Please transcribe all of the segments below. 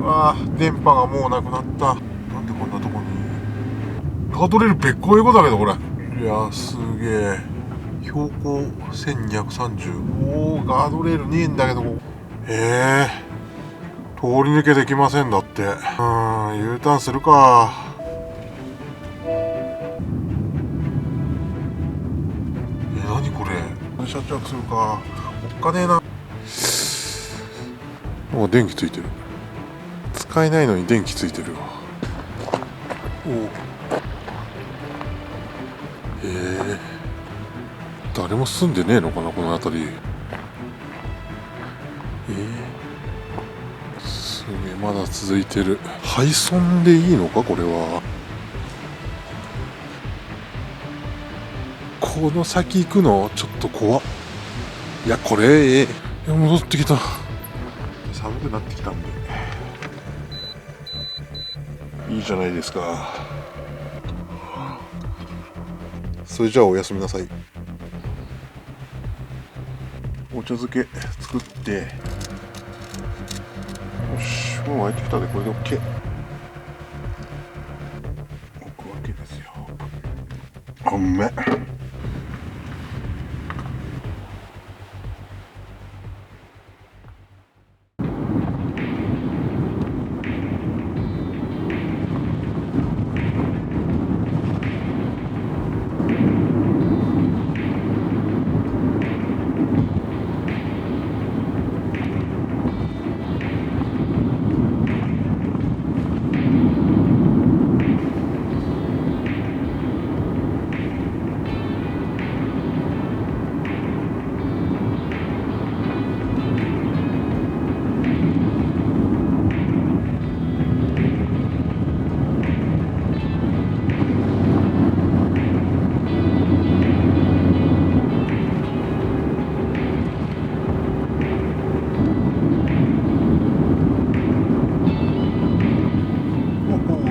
わあ、電波がもうなくなった。なんでこんなとこにガードレール別個英語だけどこれ。いやすげえ。標高1230。おお、ガードレールねえんだけどここ。通り抜けできませんだって。U ターンするか。何これ。車着するか。おっかねえな。もう電気ついてる。使えないのに電気ついてるわ。誰も住んでねえのかなこの辺り。すげえ、まだ続いてる。廃村でいいのかこれは。この先行くのちょっと怖っ。いやこれ戻ってきた。寒くなってきたんでいいじゃないですか。それじゃあおやすみなさい。お茶漬け作って、よし、もう沸いてきたで、これで OK 置くわけですよ。ごめん。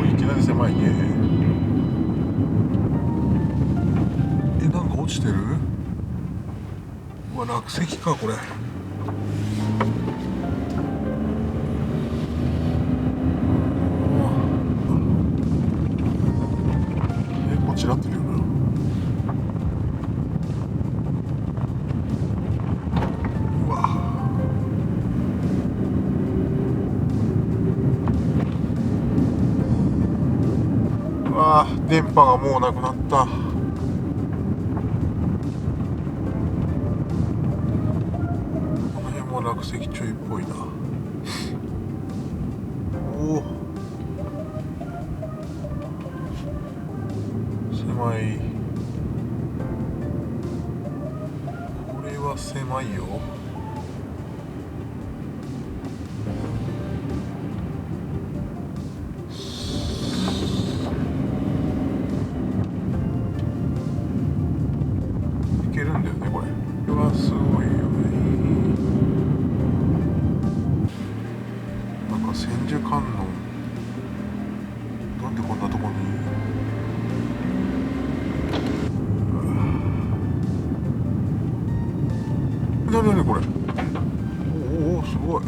いきなり狭いね。なんか落ちてる？うわ、落石かこれ。こちらってるよな。うわ、うわ、電波がもうなくなった。この辺も落石注意っぽいな。おお、狭い。これは狭いよ。いけるんだよねこれ。これはすごいよね。なんか千手観音、なんでこんなとこに。何これ。おお、すごい。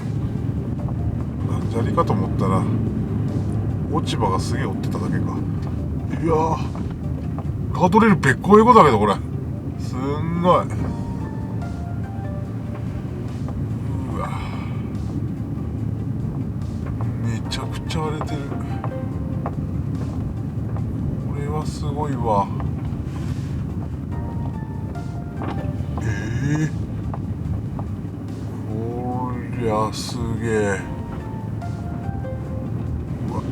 なんじゃりかと思ったら落ち葉がすげえ追ってただけか。いやガードレール別個英語だけどこれ。すんごい。うわ、めちゃくちゃ荒れてる。これはすごいわ。こりゃすげえ。うわ、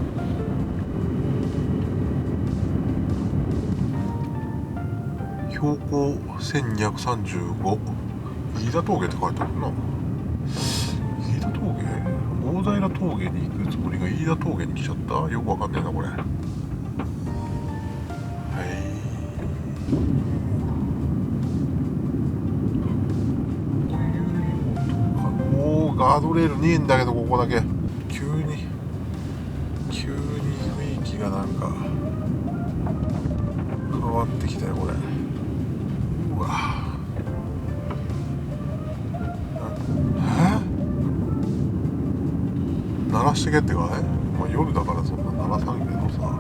標高1235。飯田峠って書いてあるな。飯田峠、大平峠に行くつもりが飯田峠に来ちゃった。よくわかんねえなこれ。はい、ガードレールねえんだけどここだけ。急に雰囲気がなんか変わってきたよこれ。うわ、鳴らしてけってかね、まあ、夜だからそんな鳴らさんけどさ。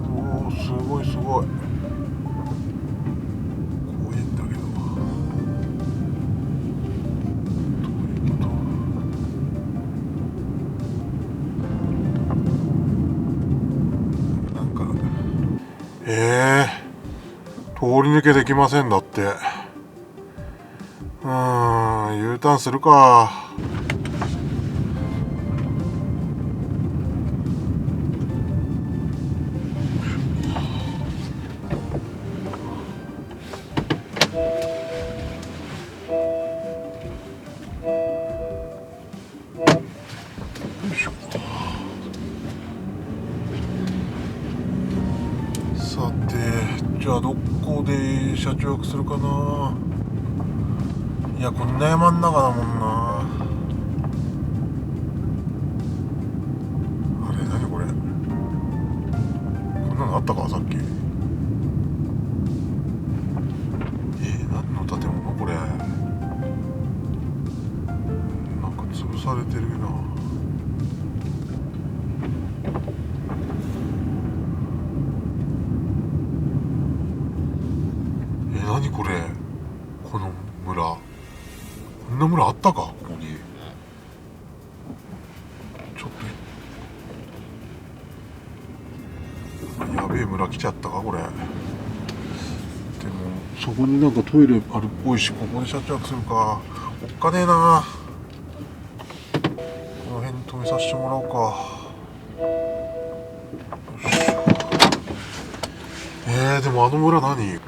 おお、すごいすごい。怖いんだけど。どういうこと？なんか通り抜けできませんだって。U ターンするか。さて、じゃあどこで車中泊するかな。いや、こんな山ん中だもんな。あれ、何これ、こんなのあったかさっき。何の建物これ。なんか潰されてるな。何これ、この村。こんな村あったか、ここに。ちょっとやべえ村来ちゃったかこれ。でもそこになんかトイレあるっぽいし、ここで車中泊するか。おっかねえな。この辺に止めさせてもらおうか。よし。でもあの村何？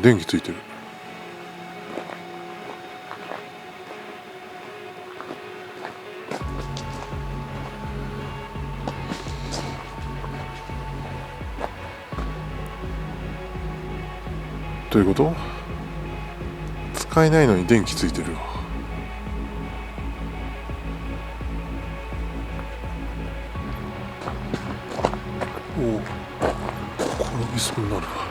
電気ついてる。どういうこと？使えないのに電気ついてるよ。おお、転びそうになるわ。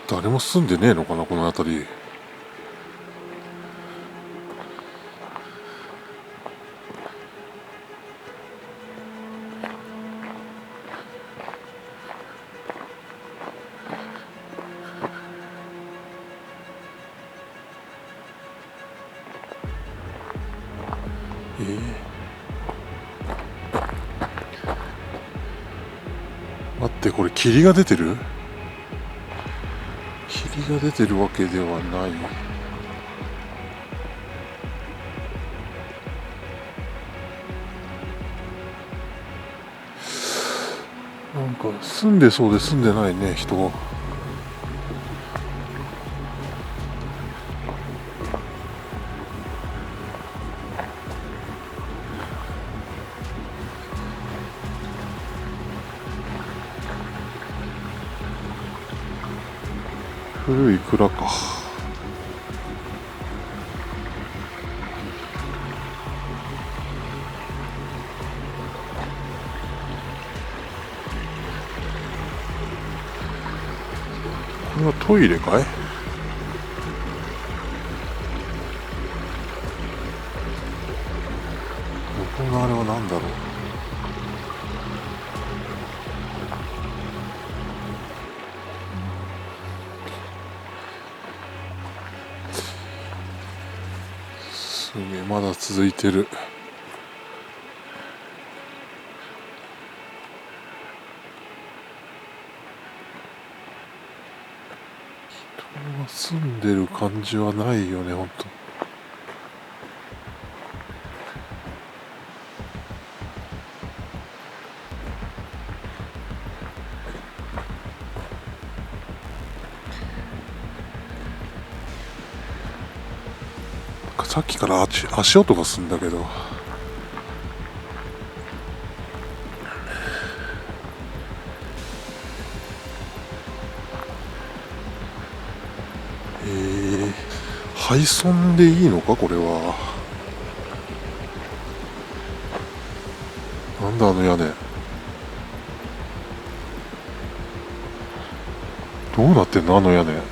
誰も住んでねえのかなこの辺り。待って、これ霧が出てる？霧が出てるわけではない。なんか住んでそうで住んでないね、人が。古い蔵か。これはトイレかい？向こうのあれは何だろう。すげえ、まだ続いてる。人が住んでる感じはないよね、ほんと。さっきから足音がするんだけど。廃村でいいのかこれは。なんだあの屋根。どうなってんのあの屋根。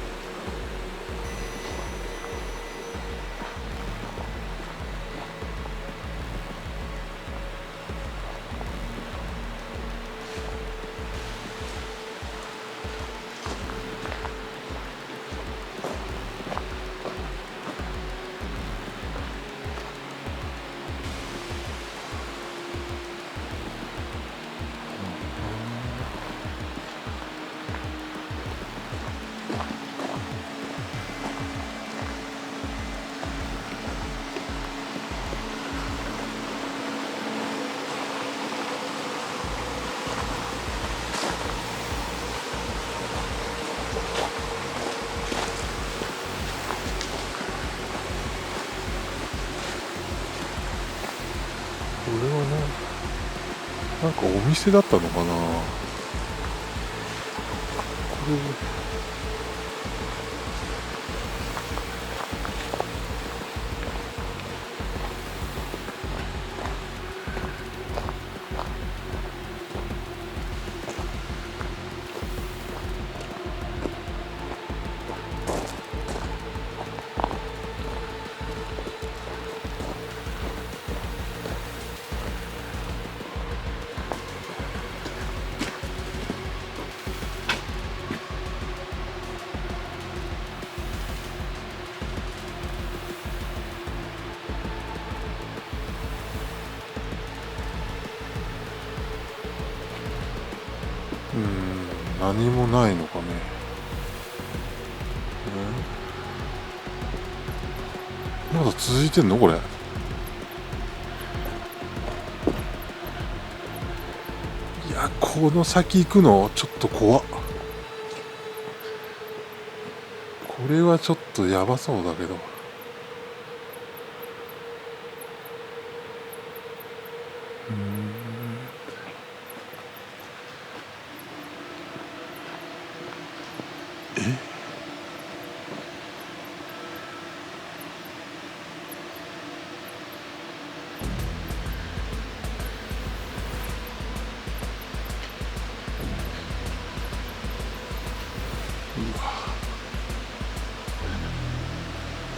これはね、なんかお店だったのかな。これ何もないのかね。まだ続いてんのこれ。いや、この先行くのちょっと怖っ。これはちょっとやばそうだけど。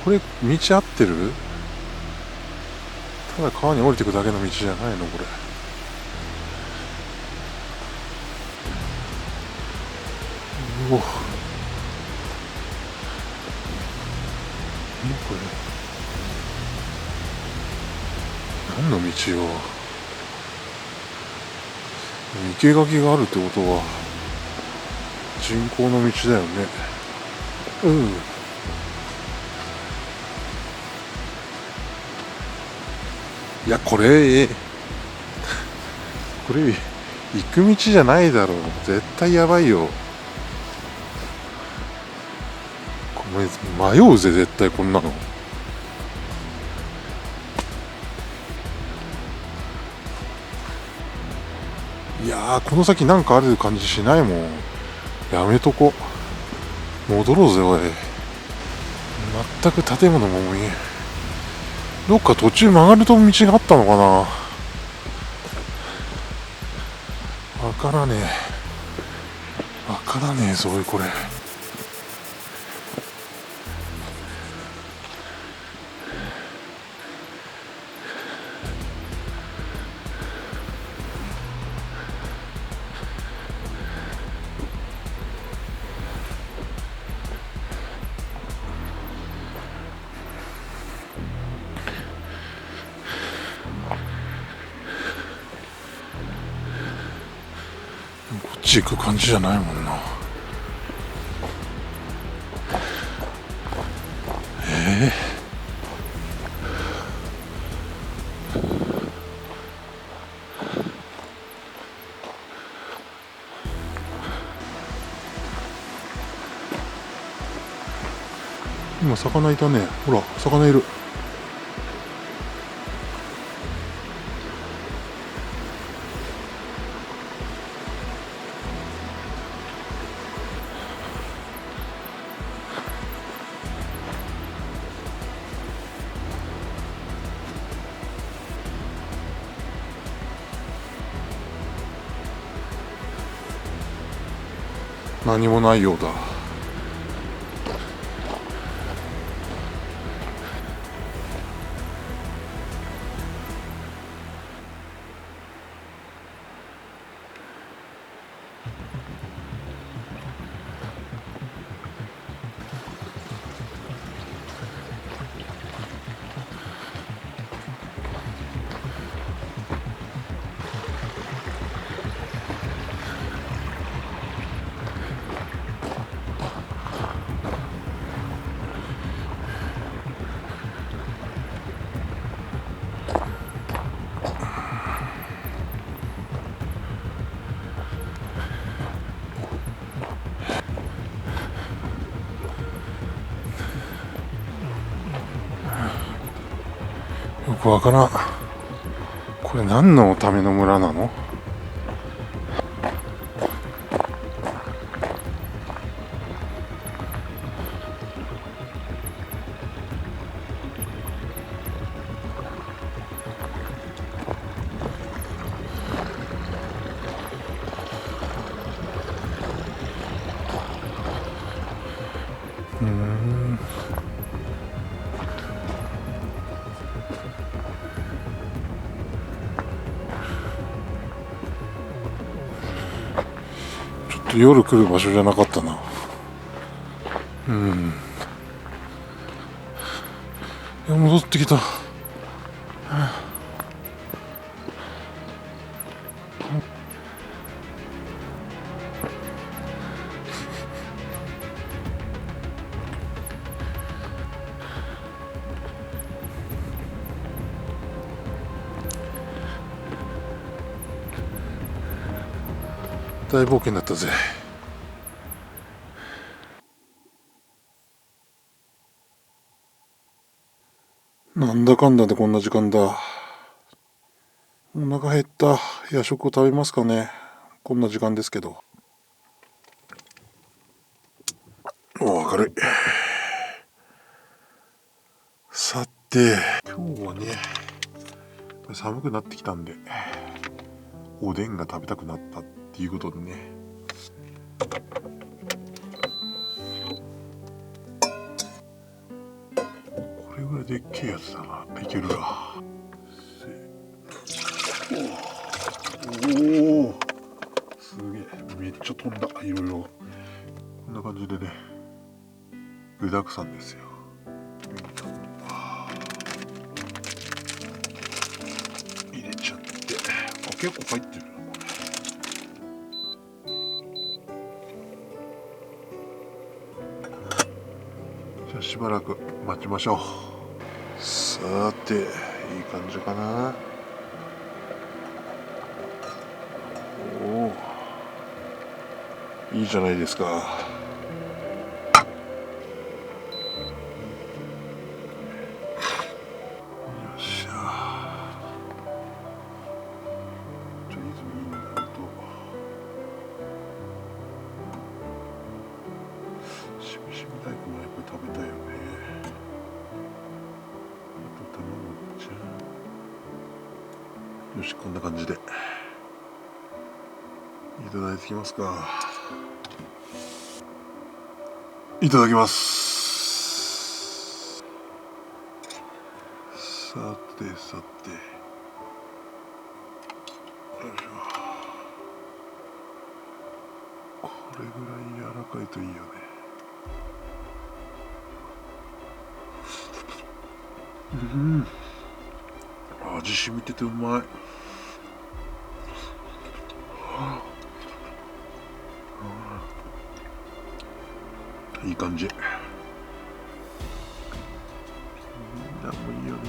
これ道合ってる？ただ川に降りてくだけの道じゃないのこれ。うお、これ何の道よ。生垣があるってことは人工の道だよね。うん。いやこれこれ行く道じゃないだろう。絶対やばいよ。これ迷うぜ絶対こんなの。いやーこの先なんかある感じしないもん。やめとこ。戻ろうぜおい。全く建物も見えん。どっか途中曲がると道があったのかな。わからねえ。わからねえぞおいこれ。こっち行く感じじゃないもんな。今魚いたね。ほら魚いる。何もないようだ。よくわからん。これ何のための村なの？ちょっと夜来る場所じゃなかったな。いや戻ってきた。大冒険だったぜ。なんだかんだでこんな時間だ。お腹減った。夜食を食べますかね。こんな時間ですけど。明るい。さて今日はね寒くなってきたんでおでんが食べたくなったっていうことでね、これぐらいでっけえやつだな。いけるな。おおすげえ、めっちゃ飛んだ。いろいろこんな感じでね具だくさんですよ。入れちゃって、結構入ってるなこれ。しばらく待ちましょう。さて、いい感じかな。おお、いいじゃないですか。よっしゃ。リズムになるとしみしみ大根もやっぱり食べたいよね。あと卵ちゃん。よし、こんな感じでいただいてきますか。いただきます。さてさて、よいしょ。これぐらい柔らかいといいよね。味染みててうまい。いい感じ。なんもいいよね。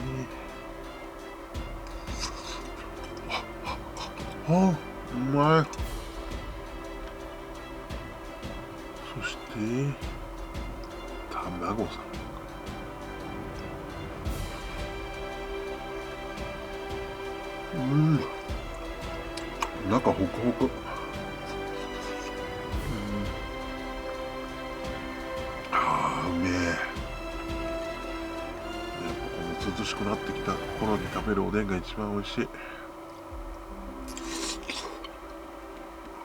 あ、うまい。そして卵さ。中ホクホク。ああ、うめえ。やっぱこの涼しくなってきた頃に食べるおでんが一番美味しい。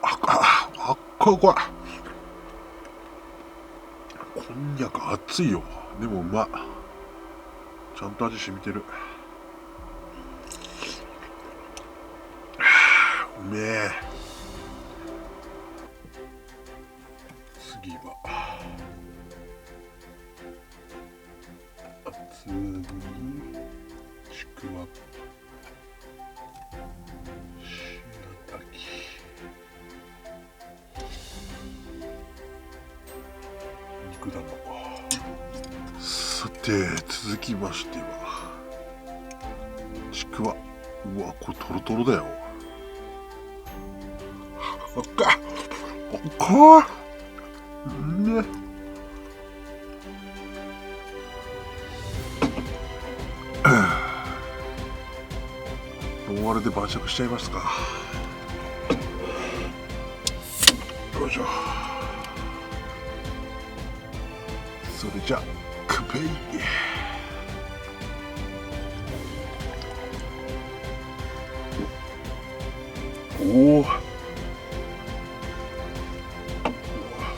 あっこい。こんにゃく熱いよ。でもうまっ。ちゃんと味染みてる。うめえ。次は厚揚げにちくわ、しらたき、肉だんご。さて続きましてはちくわ。うわ、これトロトロだよ。あっかね。ノンアルで晩酌しちゃいますか。よいしょ。それじゃカペイ。おお、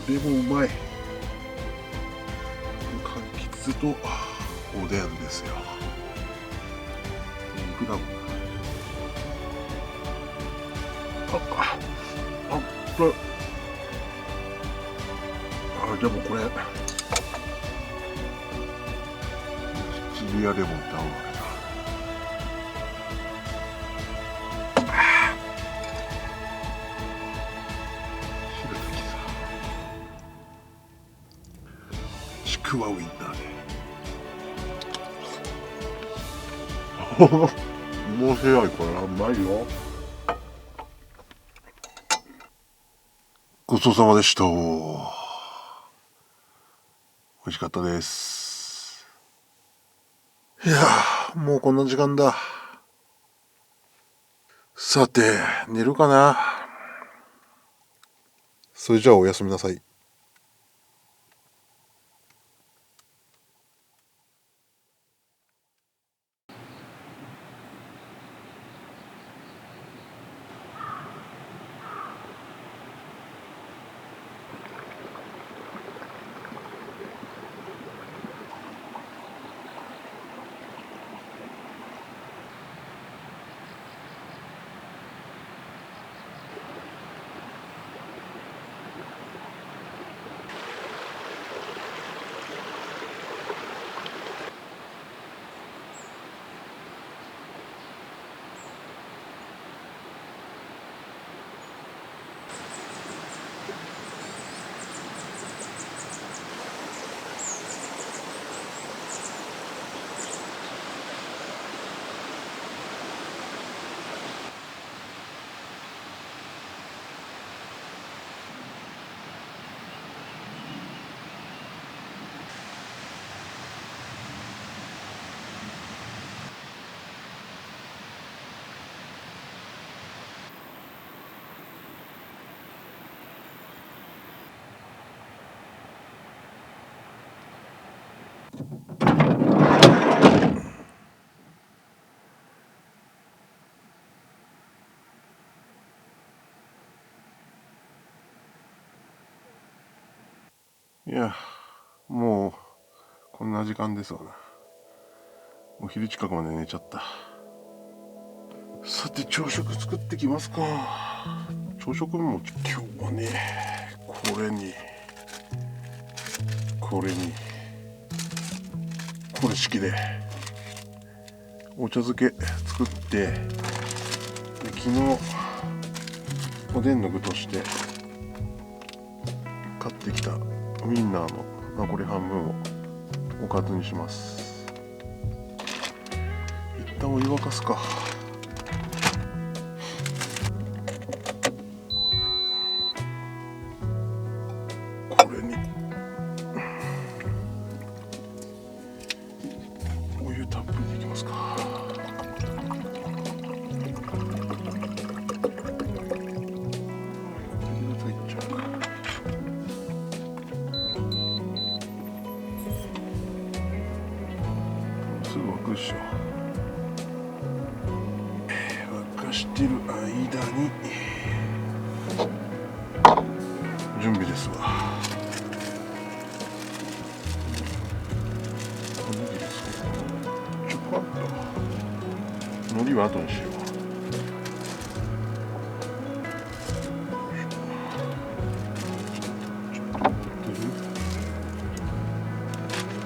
レモンうまい。柑橘とおでんですよ。肉だもん。これでもこれシチリアレモンって合うわけだ。白滝さ、ちくわウインナーで面白い。これうまいよ。ごちそうさまでした。美味しかったです。いやー、もうこんな時間だ。さて寝るかな。それじゃあおやすみなさい。いや、もうこんな時間ですわな。お昼近くまで寝ちゃった。さて朝食作ってきますか。朝食も今日はね、これにこれ式でお茶漬け作って、で昨日おでんの具として買ってきたウインナーの残り半分をおかずにします。一旦お湯沸かすか。これにお湯たっぷりでいきますか。すぐ沸くでしょ。沸かしてる間に準備ですわ。おにぎりですね。ちょこっと海苔は後にしよ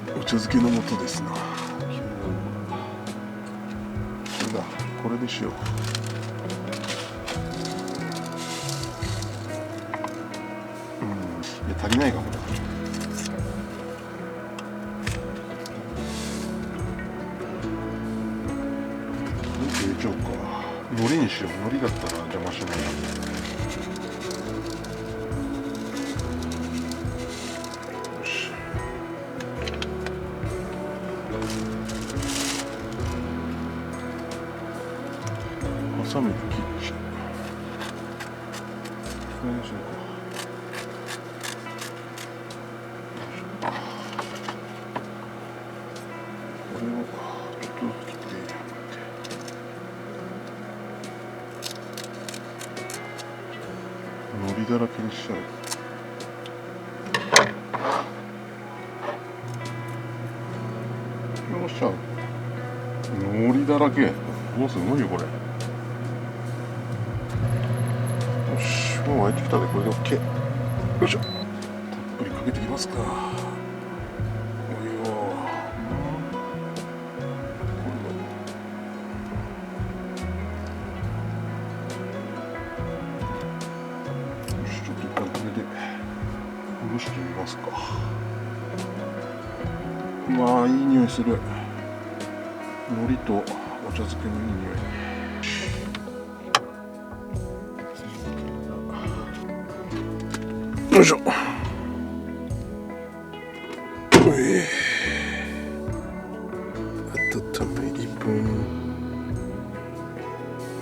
う。お茶漬けの素ですな。そうだ、これでしよう。いや足りないかもね。入れちゃおうか。海苔にしよう。海苔だったら邪魔しない。よし。ハサミで切っちゃう。これにしようか。これをちょっとずつ切って海苔だらけにしちゃう。よっしゃ、海苔だらけ。おお、すごいよこれ。よし、もう沸いてきたで、これで OK。 よいしょ。たっぷりかけてきますか。お湯をちょっと一旦これで蒸してみますか。うわー、いい匂いする。海苔とお茶漬けのいい匂い。よいしょ。温め1分。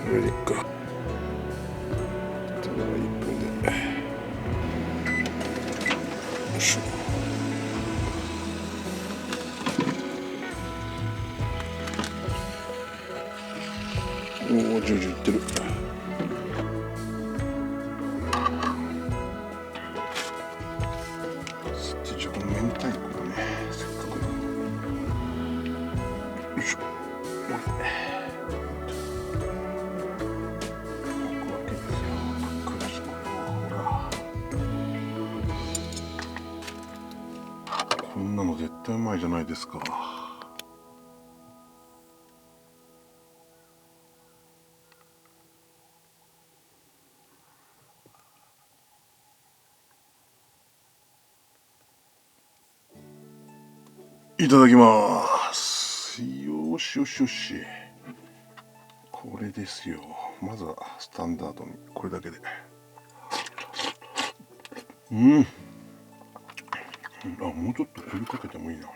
これでいっか。あとは1分で。よいしょ。おお、ジュージューいってる。じゃあこの明太子をね、せっかくなんで。よいしょ。こんなの絶対うまいじゃないですか。いただきます。よしよしよし。これですよ。まずはスタンダードにこれだけで。あ、もうちょっとお湯かけてもいいな。つ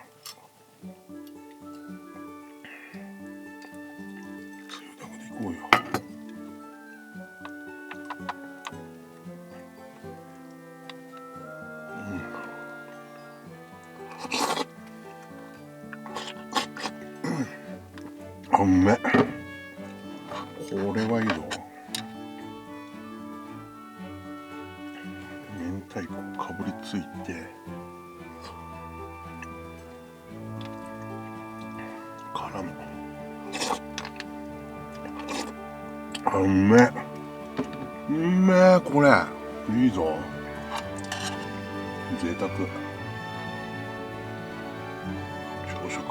ゆだけでいこうよ。あ、うめえ。これはいいぞ。明太子かぶりついて、うめえ、うめえ、これいいぞ。贅沢。朝食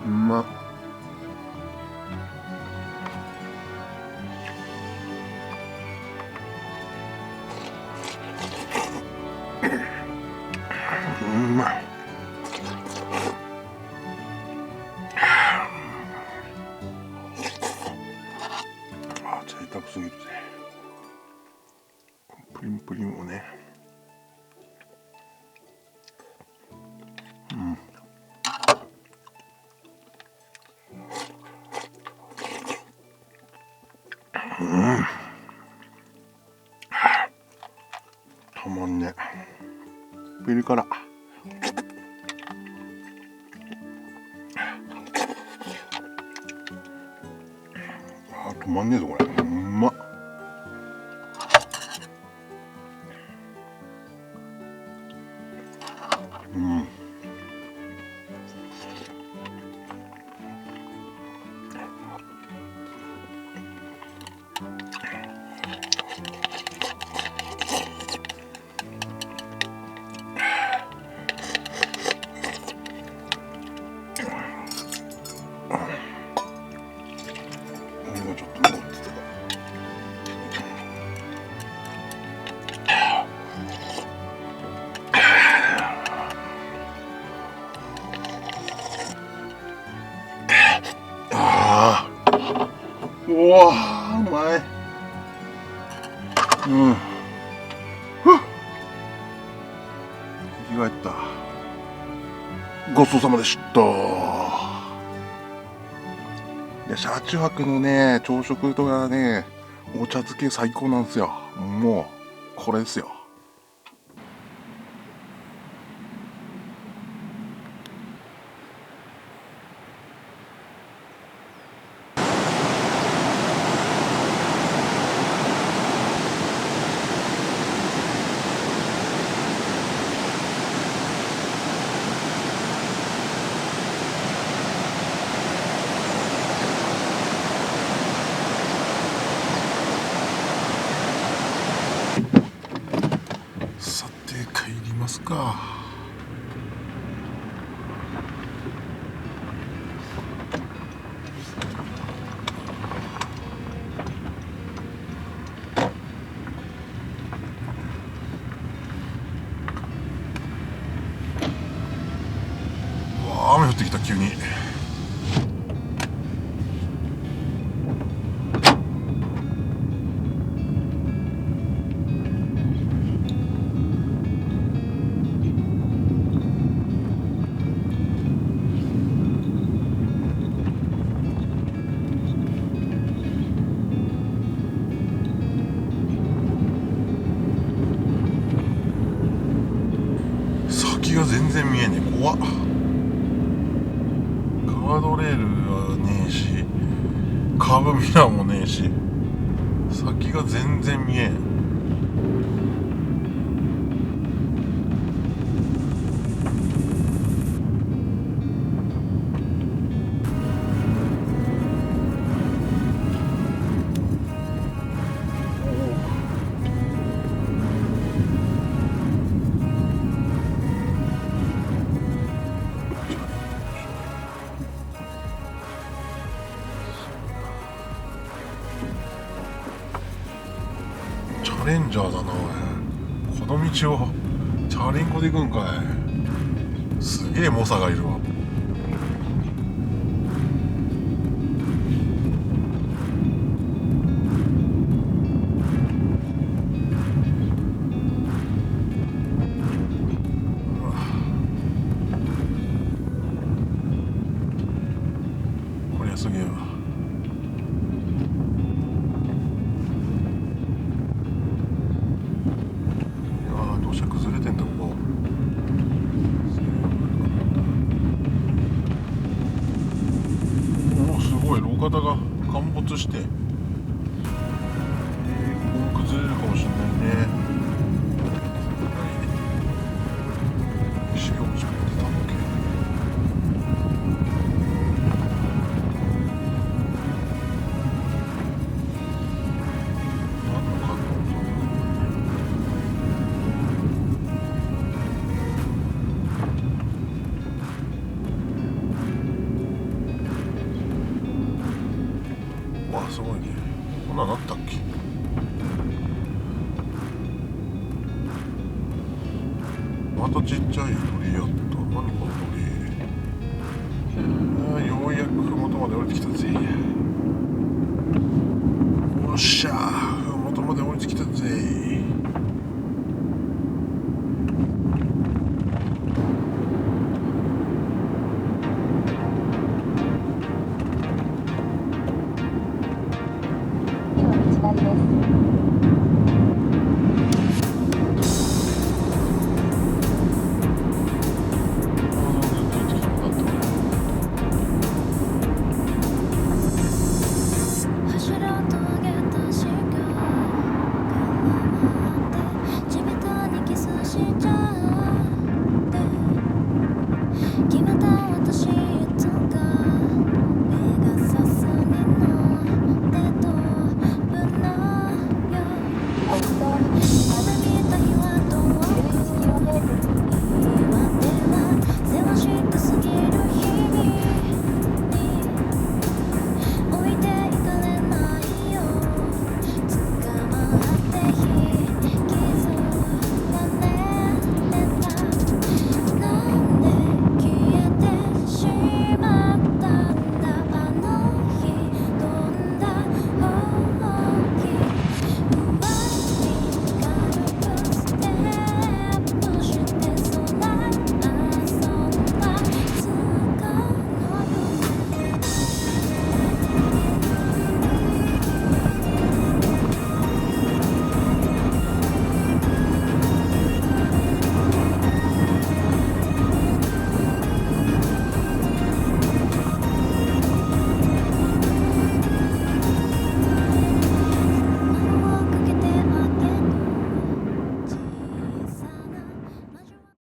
うまっ。うまい。贅沢すぎるぜ。プリンプリンをね。たまんね。ピリ辛。止まんねえぞこれ。うまっ。ちょっと持ってた。うわ、うまい。生き返った。ごちそうさまでした。いや、車中泊のね、朝食とかね、お茶漬け最高なんですよ。もうこれですよ。さて帰りますか。うわ、雨降ってきた急に。先が全然見えねえ。怖っ。ガードレールはねえし、カーブミラーもねえし、先が全然見えん。チャレンジャーだなおい。この道をチャリンコで行くんかい。すげえ猛者がいるわ。こりゃすげえわ。土砂崩れてんだここ。お、すごい。路肩が陥没して、ここも崩れるかもしれないね。石が落ち込んでたんだけど。ーすごいね。こんなんなったっけ。またちっちゃい鳥やった。何この鳥。ようやく麓まで降りてきたぜ。よっしゃー、麓まで降りてきたぜ。次は道なりです。